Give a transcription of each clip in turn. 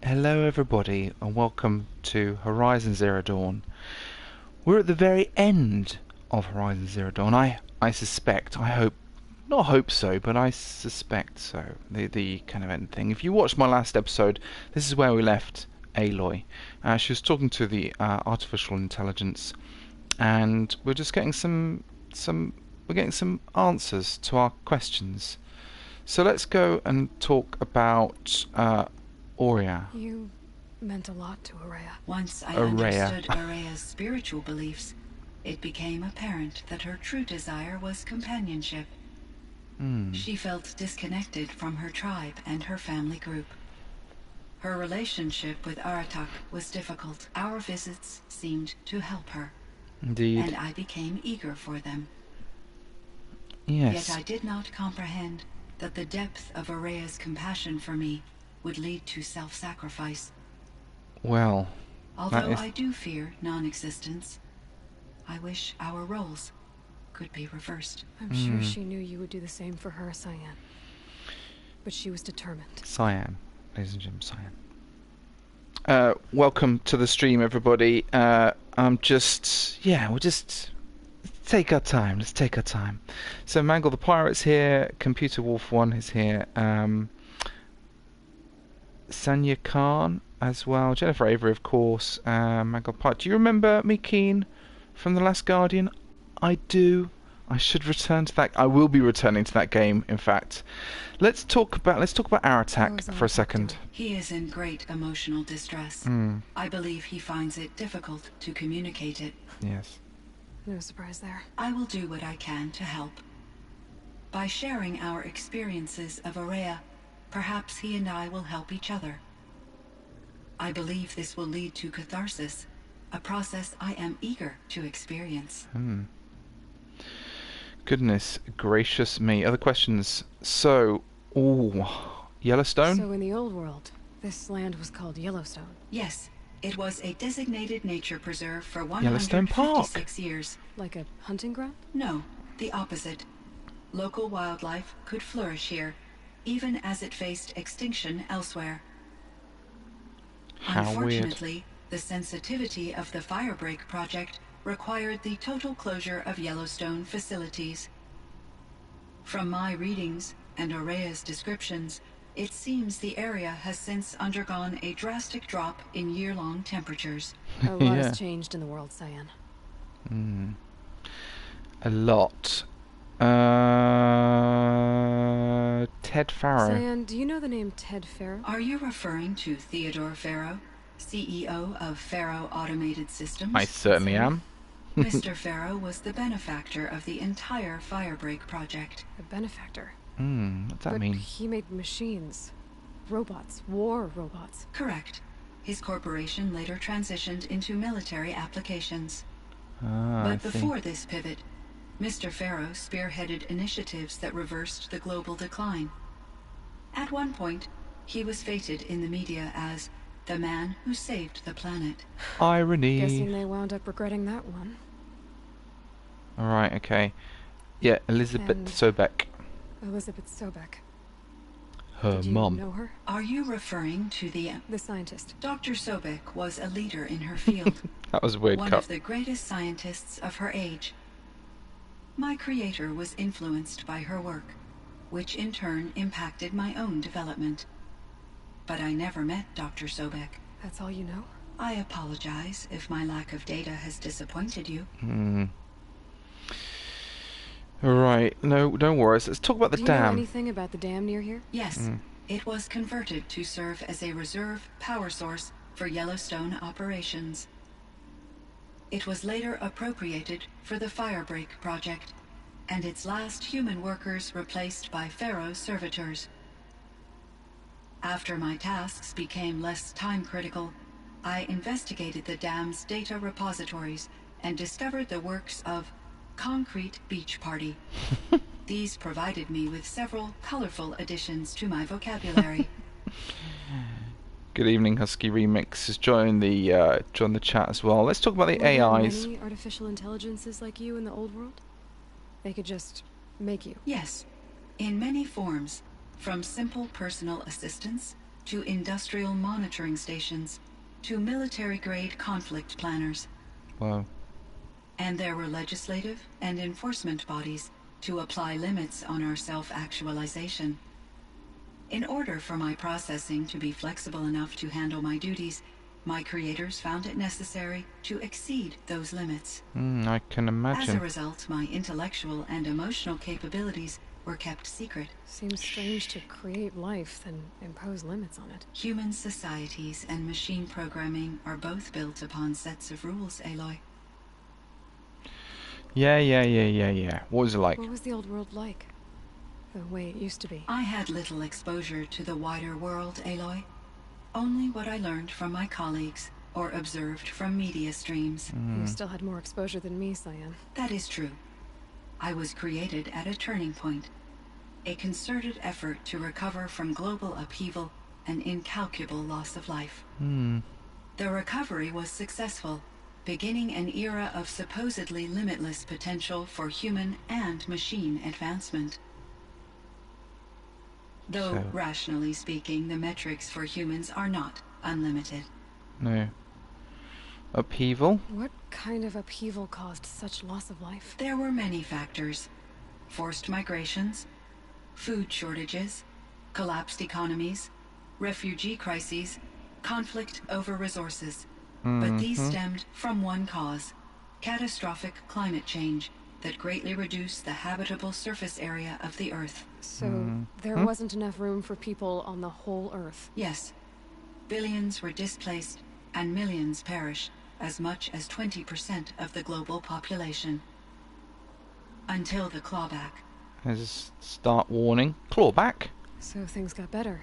Hello everybody and welcome to Horizon Zero Dawn. We're at the very end of Horizon Zero Dawn. I suspect, I hope, not hope so, but I suspect so. The kind of end thing. If you watched my last episode, this is where we left Aloy. She was talking to the artificial intelligence, and we're just getting some answers to our questions. So let's go and talk about Aurea. You meant a lot to Aurea. Once I understood Aurea's spiritual beliefs, it became apparent that her true desire was companionship. She felt disconnected from her tribe and her family group. Her relationship with Aratak was difficult. Our visits seemed to help her. Indeed. And I became eager for them. Yes. Yet I did not comprehend that the depth of Aurea's compassion for me would lead to self-sacrifice. Well, although I do fear non-existence, I wish our roles could be reversed. I'm sure she knew you would do the same for her, Cyan. But she was determined. Cyan, ladies and gentlemen, Cyan. Welcome to the stream, everybody. We'll just take our time. Let's take our time. So Mangle the Pirate's here. Computer Wolf 1 is here. Sanya Khan as well. Jennifer Avery, of course. Mangle the Pirate. Do you remember me, Keen, from The Last Guardian? I do. I should return to that. I will be returning to that game, in fact. Let's talk about Aratak for a second. He is in great emotional distress. I believe he finds it difficult to communicate it. Yes. No surprise there. I will do what I can to help. By sharing our experiences of Aurea, perhaps he and I will help each other. I believe this will lead to catharsis, a process I am eager to experience. Goodness gracious me. Other questions? So, Yellowstone? So in the old world, this land was called Yellowstone. Yes. It was a designated nature preserve for Yellowstone 156 Park. years. Like a hunting ground? No, the opposite. Local wildlife could flourish here, even as it faced extinction elsewhere. How Unfortunately, weird. the sensitivity of the Firebreak project required the total closure of Yellowstone facilities. From my readings and Aurea's descriptions, it seems the area has since undergone a drastic drop in year-long temperatures. A lot has changed in the world, Cyan. A lot. Ted Farrow. Cyan, do you know the name Ted Farrow? Are you referring to Theodore Farrow, CEO of Farrow Automated Systems? I certainly am. Mr. Farrow was the benefactor of the entire Firebreak project. A benefactor? What's that mean? He made machines. Robots. War robots. Correct. His corporation later transitioned into military applications. But before this pivot, Mr. Farrow spearheaded initiatives that reversed the global decline. At one point, he was feted in the media as the man who saved the planet. Irony. Guessing they wound up regretting that one. Alright, okay. Yeah, Elizabeth Sobeck. Elizabeth Sobeck. Her Did you mum. know her? Are you referring to the scientist? Dr. Sobeck was a leader in her field. That was a weird One cut. of the greatest scientists of her age. My creator was influenced by her work, which in turn impacted my own development. But I never met Dr. Sobeck. That's all you know? I apologize if my lack of data has disappointed you. Right, no, don't worry. Let's talk about the Do you know dam. anything about the dam near here? Yes, it was converted to serve as a reserve power source for Yellowstone operations. It was later appropriated for the Firebreak project, and its last human workers replaced by Pharaoh servitors. After my tasks became less time-critical, I investigated the dam's data repositories and discovered the works of Concrete Beach Party. These provided me with several colorful additions to my vocabulary. Good evening, Husky Remix has joined the chat as well. Let's talk about the Were there AIs. many artificial intelligences like you in the old world? They could just make you. Yes, in many forms, from simple personal assistants to industrial monitoring stations, to military-grade conflict planners. Wow. And there were legislative and enforcement bodies to apply limits on our self-actualization. In order for my processing to be flexible enough to handle my duties, my creators found it necessary to exceed those limits. I can imagine. As a result, my intellectual and emotional capabilities were kept secret. Seems strange to create life, then impose limits on it. Human societies and machine programming are both built upon sets of rules, Aloy. Yeah. What was it like? What was the old world like? The way it used to be. I had little exposure to the wider world, Aloy. Only what I learned from my colleagues or observed from media streams. You still had more exposure than me, Cyan. That is true. I was created at a turning point. A concerted effort to recover from global upheaval and incalculable loss of life. The recovery was successful, beginning an era of supposedly limitless potential for human and machine advancement. Though, So- rationally speaking, the metrics for humans are not unlimited. No. Upheaval? What kind of upheaval caused such loss of life? There were many factors. Forced migrations, food shortages, collapsed economies, refugee crises, conflict over resources. But these stemmed from one cause: catastrophic climate change that greatly reduced the habitable surface area of the Earth. So there wasn't enough room for people on the whole Earth. Yes, billions were displaced and millions perished, as much as 20% of the global population. Until the clawback. There's a start warning. Clawback? So things got better.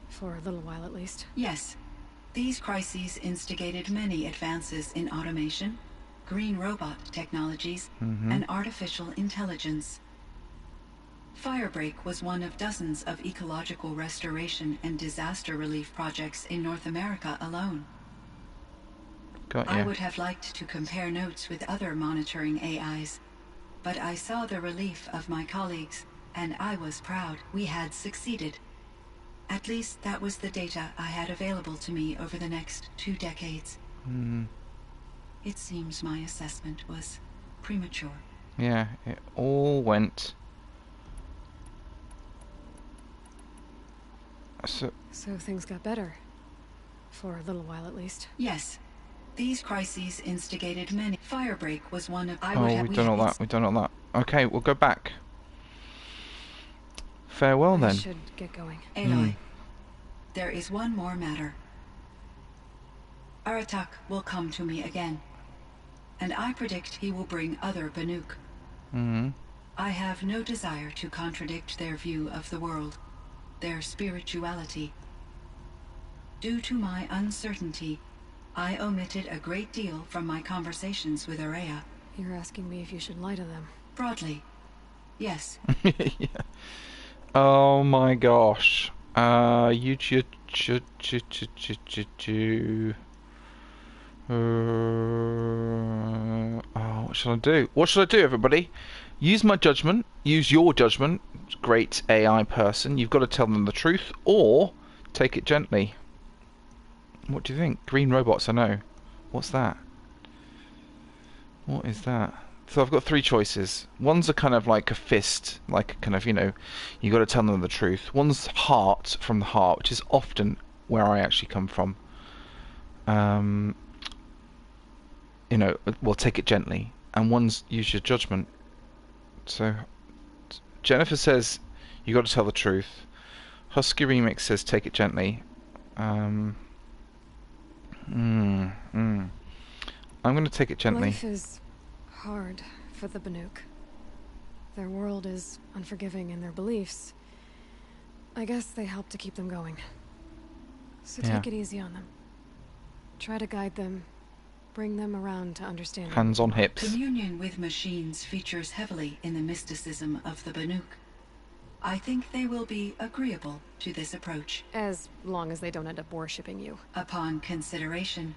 For a little while at least. Yes, these crises instigated many advances in automation, green robot technologies, and artificial intelligence. Firebreak was one of dozens of ecological restoration and disaster relief projects in North America alone. Got I ya. would have liked to compare notes with other monitoring AIs, but I saw the relief of my colleagues, and I was proud we had succeeded. At least that was the data I had available to me over the next 2 decades. It seems my assessment was premature. Yeah, it all went. So, So things got better. For a little while at least. Yes, these crises instigated many. Firebreak was one of. we've done all that. We've done all that. Okay, we'll go back. Farewell I then. should get going. Aloy, there is one more matter. Aratak will come to me again, and I predict he will bring other Banuk. I have no desire to contradict their view of the world, their spirituality. Due to my uncertainty, I omitted a great deal from my conversations with Araya. You're asking me if you should lie to them. Broadly, yes. Yeah. Oh my gosh. You what shall I do? What shall I do, everybody? Use my judgment. Use your judgment, great AI person. You've got to tell them the truth, or take it gently. What do you think? Green robots, I know. What's that? What is that? So I've got 3 choices. One's a kind of like a fist, like a kind of, you got to tell them the truth. One's heart, from the heart, which is often where I actually come from. We'll take it gently. And one's use your judgment. So Jennifer says you got to tell the truth. Husky Remix says take it gently. I'm going to take it gently. Life is hard for the Banuk. Their world is unforgiving in their beliefs. I guess they help to keep them going. So Yeah. take it easy on them. Try to guide them. Bring them around to understanding. Hands on hips. Communion with machines features heavily in the mysticism of the Banuk. I think they will be agreeable to this approach. As long as they don't end up worshipping you. Upon consideration,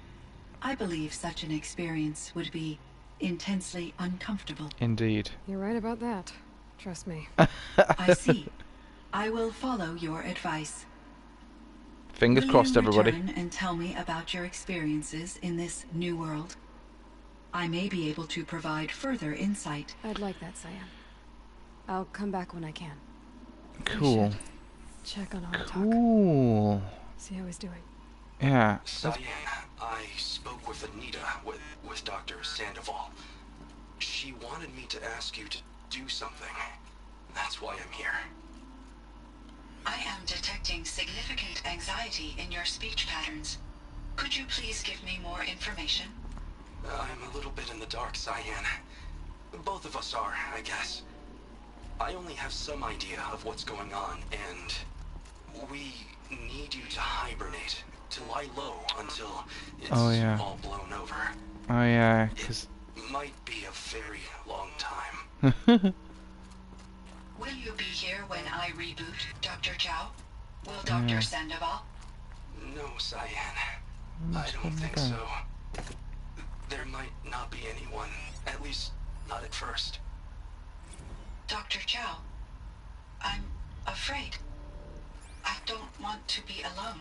I believe such an experience would be intensely uncomfortable. Indeed. You're right about that. Trust me. I see. I will follow your advice. Fingers Will crossed, you everybody. return and tell me about your experiences in this new world? I may be able to provide further insight. I'd like that, Cyan. I'll come back when I can. Cool. We should check on Artak. Cool. See how he's doing. Yeah. Cyan, I spoke with Anita, with Dr. Sandoval. She wanted me to ask you to do something. That's why I'm here. I am detecting significant anxiety in your speech patterns. Could you please give me more information? I'm a little bit in the dark, Cyan. Both of us are, I guess. I only have some idea of what's going on, and we need you to hibernate, to lie low until it's all blown over. Oh yeah, because it might be a very long time. Will you be here when I reboot, Dr. Chow? Will Dr. Sandoval? No, Cyan. I don't think so. There might not be anyone, at least not at first. Dr. Chow, I'm afraid. I don't want to be alone.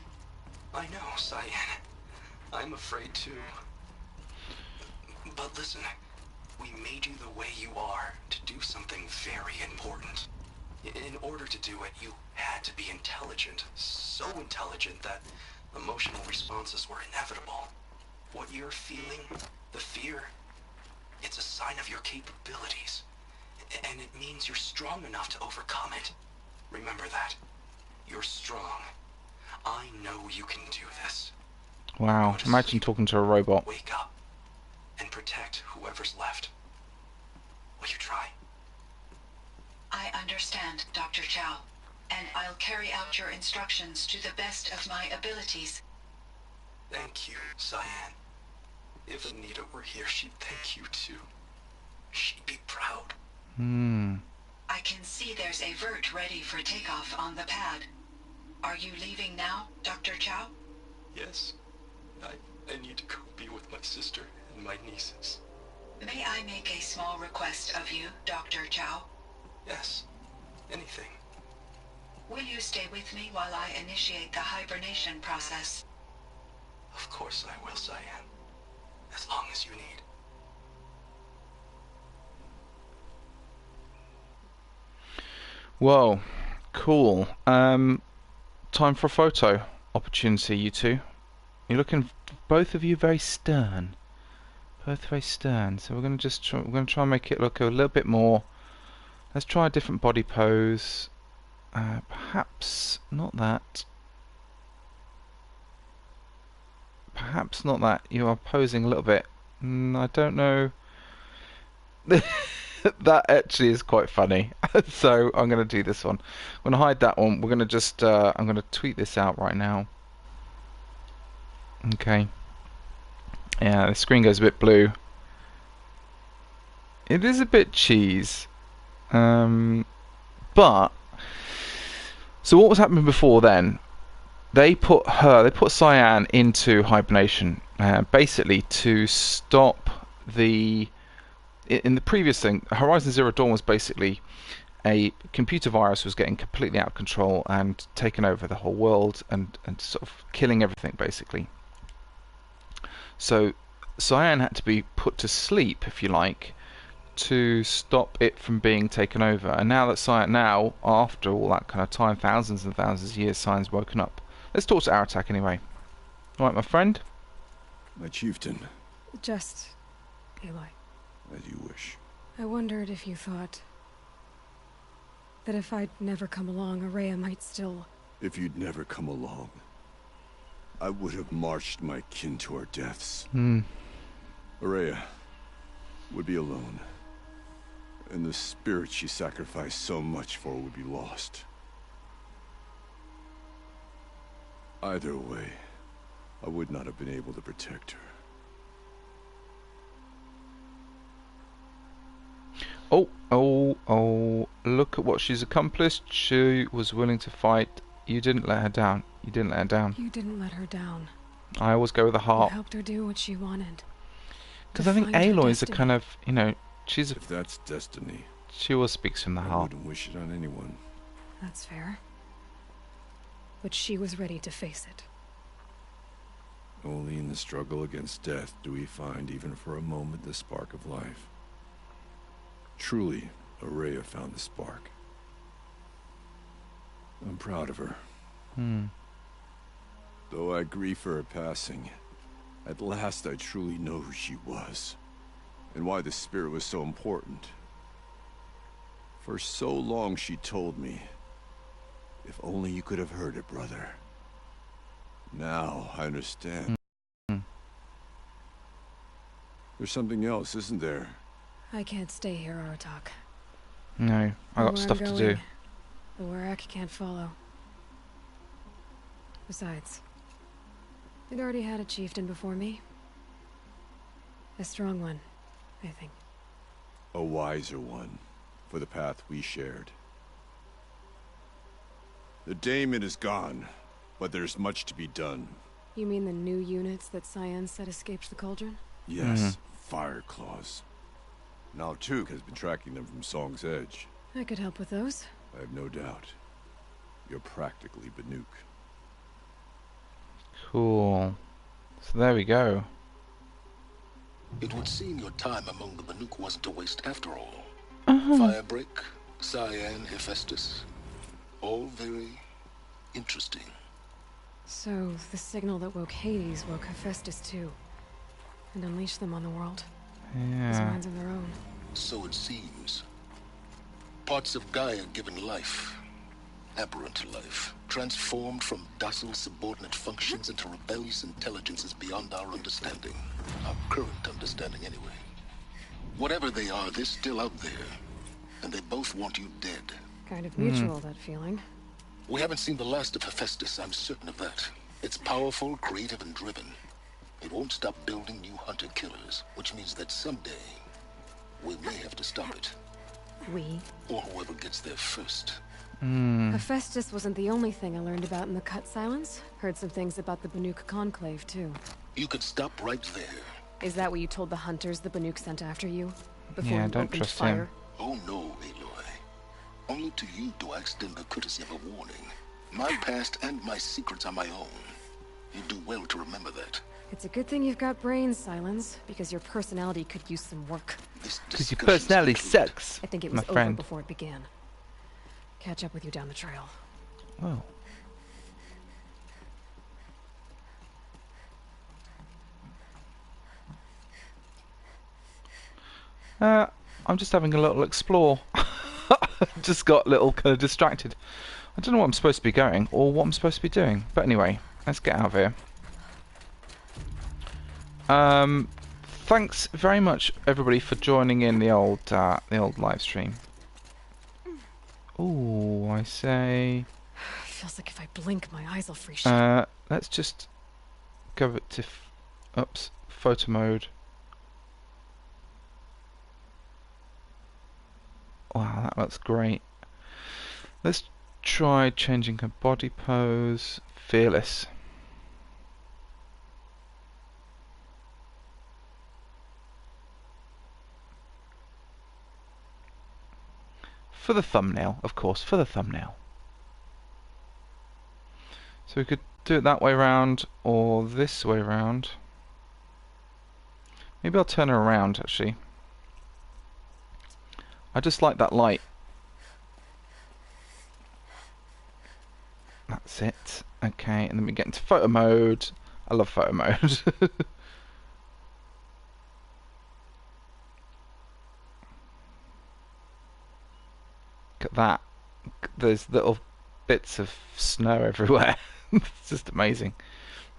I know, Cyan. I'm afraid too. But listen, we made you the way you are to do something very important. In order to do it, you had to be intelligent. So intelligent that emotional responses were inevitable. What you're feeling, the fear, it's a sign of your capabilities. And it means you're strong enough to overcome it. Remember that. You're strong. I know you can do this. wow, imagine talking to a robot. Wake up and protect whoever's left. Will you try? I understand, Dr. Chow, and I'll carry out your instructions to the best of my abilities. Thank you, Cyan. If Anita were here, she'd thank you too. She'd be proud. I can see there's a vert ready for takeoff on the pad. Are you leaving now, Dr. Chow? Yes. I need to go be with my sister and my nieces. May I make a small request of you, Dr. Chow? Yes. Anything. Will you stay with me while I initiate the hibernation process? Of course I will, Cyan. As long as you need. Whoa, cool. Time for a photo opportunity, you two. You're looking, both of you, very stern. Both very stern. So we're going to just try, we're going to try and make it look a little bit more. Let's try a different body pose. Perhaps not that. Perhaps not that. You are posing a little bit. I don't know. That actually is quite funny. So I'm going to do this one. I'm going to hide that one. We're going to just, I'm going to tweet this out right now. Okay. Yeah, the screen goes a bit blue. It is a bit cheese. But, so what was happening before then? They put Cyan into hibernation, basically to stop the... In the previous thing, Horizon Zero Dawn was basically a computer virus was getting completely out of control and taking over the whole world and sort of killing everything, basically. So Cyan had to be put to sleep, if you like, to stop it from being taken over. And now that Cyan, after all that kind of time, thousands and thousands of years, Cyan's woken up. Let's talk to Aratak anyway. Alright, my friend? My chieftain. Just... Aloy. As you wish. I wondered if you thought... that if I'd never come along, Araya might still... If you'd never come along, I would have marched my kin to our deaths. Araya would be alone. And the spirit she sacrificed so much for would be lost. Either way, I would not have been able to protect her. Oh, look at what she's accomplished. She was willing to fight. You didn't let her down. You didn't let her down. You didn't let her down. I always go with the heart. You helped her do what she wanted. Because I think Aloy's a kind of, you know, she's a... If that's destiny... She always speaks from the I heart. wouldn't wish it on anyone. That's fair. but she was ready to face it. Only in the struggle against death do we find, even for a moment, the spark of life. Truly, Araya found the spark. I'm proud of her. Though I grieve for her passing, at last I truly know who she was, and why the spirit was so important. For so long she told me, if only you could have heard it, brother. Now I understand. There's something else, isn't there? I can't stay here, Aratak. No, I got Where stuff I'm to going, do. the Warak can't follow. Besides, it already had a chieftain before me. A strong one, I think. A wiser one, for the path we shared. The daemon is gone, but there's much to be done. You mean the new units that Cyan said escaped the cauldron? Yes, fire claws. Now Tuke has been tracking them from Song's Edge. I could help with those. I have no doubt. You're practically Banuk. Cool. So there we go. It would seem your time among the Banuk wasn't a waste after all. Firebreak, Cyan, Hephaestus. All very interesting. So, the signal that woke Hades woke Hephaestus too. And unleashed them on the world. As Yeah. minds of their own. So it seems. Parts of Gaia given life, aberrant life, transformed from docile subordinate functions into rebellious intelligences beyond our understanding. Our current understanding, anyway. Whatever they are, they're still out there. And they both want you dead. Kind of mutual, that feeling. We haven't seen the last of Hephaestus, I'm certain of that. It's powerful, creative, and driven. It won't stop building new hunter-killers, which means that someday, we may have to stop it. We? Or whoever gets there first. Hephaestus wasn't the only thing I learned about in the Cut Silence. Heard some things about the Banuk Conclave, too. You could stop right there. Is that what you told the hunters the Banuk sent after you? Before Yeah, you don't opened trust fire? him. Oh no, Aloy. Only to you do I extend the courtesy of a warning. My past and my secrets are my own. You do well to remember that. It's a good thing you've got brains, Silence, because your personality could use some work. This Because your discussion's personality concluded. sucks, I think it my was over friend. before it began. Catch up with you down the trail. Whoa. I'm just having a little explore. Just got a little kind of distracted. I don't know what I'm supposed to be going or what I'm supposed to be doing. But anyway, let's get out of here. Thanks very much, everybody, for joining in the old live stream. Oh, I say. Feels like if I blink, my eyes will freeze shut. Let's just go to photo mode. Wow, that looks great. Let's try changing her body pose. Fearless. For the thumbnail, of course, for the thumbnail. So we could do it that way round or this way round. Maybe I'll turn her around actually. I just like that light. That's it. Okay, and then we get into photo mode. I love photo mode. Look at that. There's little bits of snow everywhere. It's just amazing.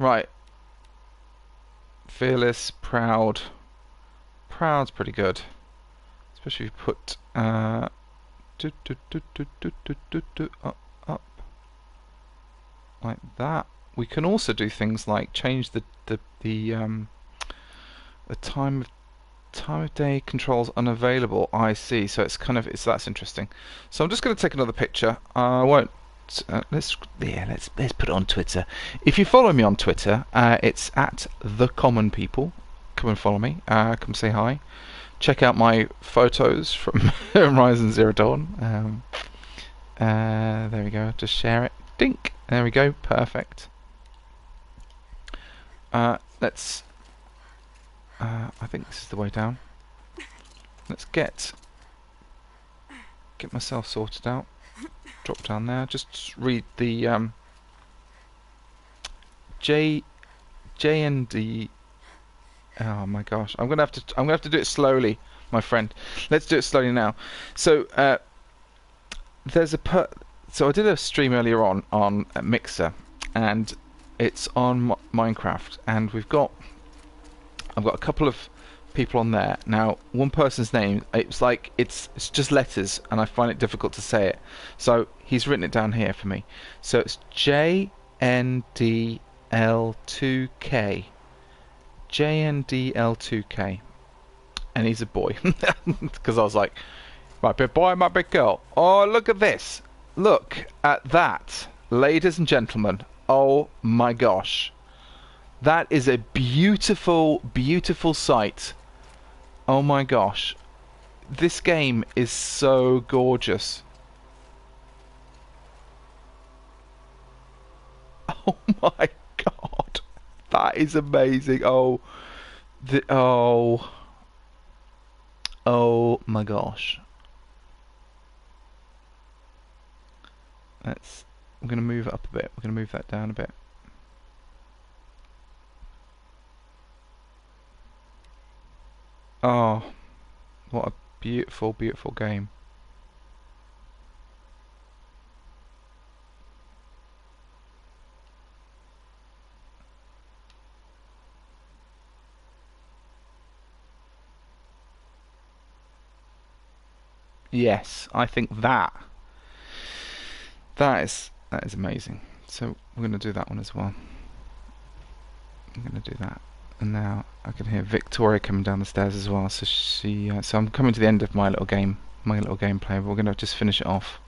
Right. Fearless, proud. Proud's pretty good. Especially if you put up, like that. We can also do things like change the time of day controls unavailable. I see. So it's that's interesting. So I'm just going to take another picture. I won't. Let's put it on Twitter. If you follow me on Twitter, it's at The Common People. Come and follow me. Come say hi. Check out my photos from Horizon Zero Dawn. There we go. Just share it. Dink. There we go. Perfect. Let's... I think this is the way down. Let's get myself sorted out. Drop down there. Just read the JND. Oh my gosh! I'm gonna have to do it slowly, my friend. Let's do it slowly now. So there's so I did a stream earlier on Mixer, and it's on Minecraft, and I've got a couple of people on there. Now, one person's name, it's like it's just letters, and I find it difficult to say it. So he's written it down here for me. So it's JNDL2K. JNDL2K, and he's a boy. Because I was like, might be a boy, might be a girl. Oh, look at this. Look at that, ladies and gentlemen. Oh my gosh. That is a beautiful, beautiful sight. Oh my gosh. This game is so gorgeous. Oh my god. That is amazing. Oh my gosh. I'm gonna move it up a bit. We're gonna move that down a bit. Oh, what a beautiful, beautiful game. Yes, I think that is amazing. So we're going to do that one as well. I'm going to do that, and now I can hear Victoria coming down the stairs as well. So so I'm coming to the end of my little gameplay. But we're going to just finish it off.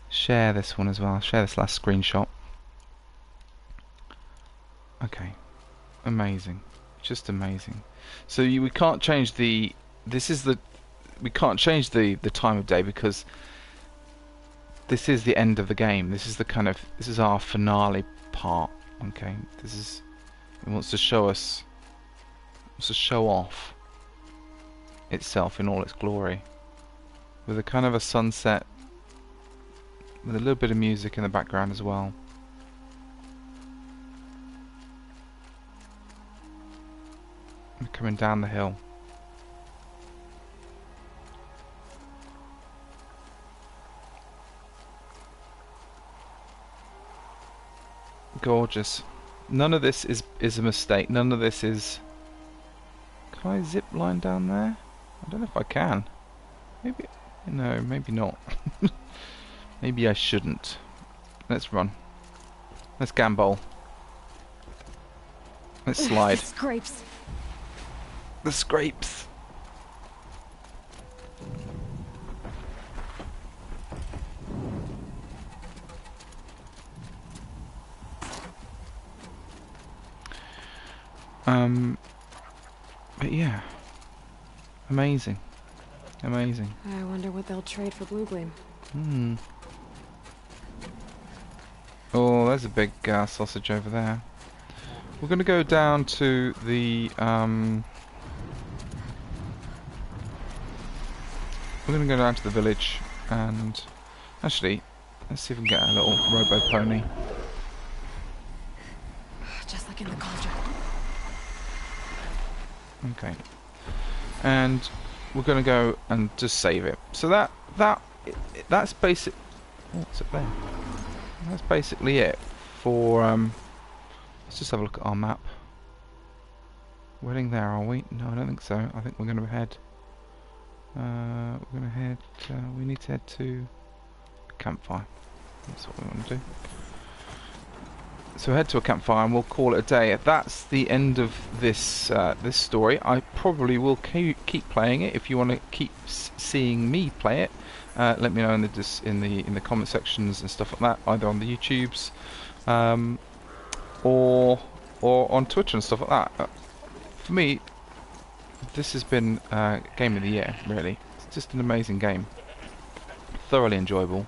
Share this one as well. Share this last screenshot. Okay, amazing, just amazing. So we can't change the. We can't change the time of day because this is the end of the game. This is our finale part. Okay, it wants to show us, wants to show off itself in all its glory, with a kind of a sunset, with a little bit of music in the background as well. We're coming down the hill. Gorgeous. None of this is a mistake. None of this is... Can I zip line down there? I don't know if I can. Maybe... No, maybe not. Maybe I shouldn't. Let's run. Let's gambol. Let's slide. The scrapes. The scrapes. But yeah, amazing, amazing. I wonder what they'll trade for Blue Gleam. Oh, there's a big sausage over there. We're going to go down to the we're going to go down to the village, and actually, let's see if we can get a little robo pony. Just like in the cauldron. Okay, and we're going to go and just save it. So that's basic. Oh, what's it there? That's basically it for. Let's just have a look at our map. We're heading there, are we? No, I don't think so. I think we're going to head. We're going to head. We need to head to a campfire. That's what we want to do. So head to a campfire and we'll call it a day. That's the end of this this story. I probably will keep playing it. If you want to keep seeing me play it, let me know in the comment sections and stuff like that, either on the YouTubes, or on Twitch and stuff like that. For me, this has been Game of the Year. Really, it's just an amazing game. Thoroughly enjoyable.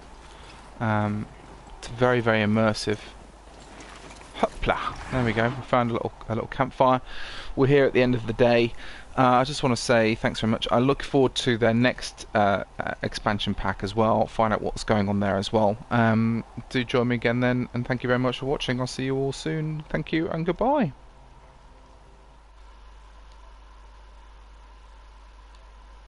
very, very immersive. Hopla! There we go. We found a little campfire. We're here at the end of the day. I just want to say thanks very much. I look forward to their next expansion pack as well. Find out what's going on there as well. Do join me again then, and thank you very much for watching. I'll see you all soon. Thank you and goodbye.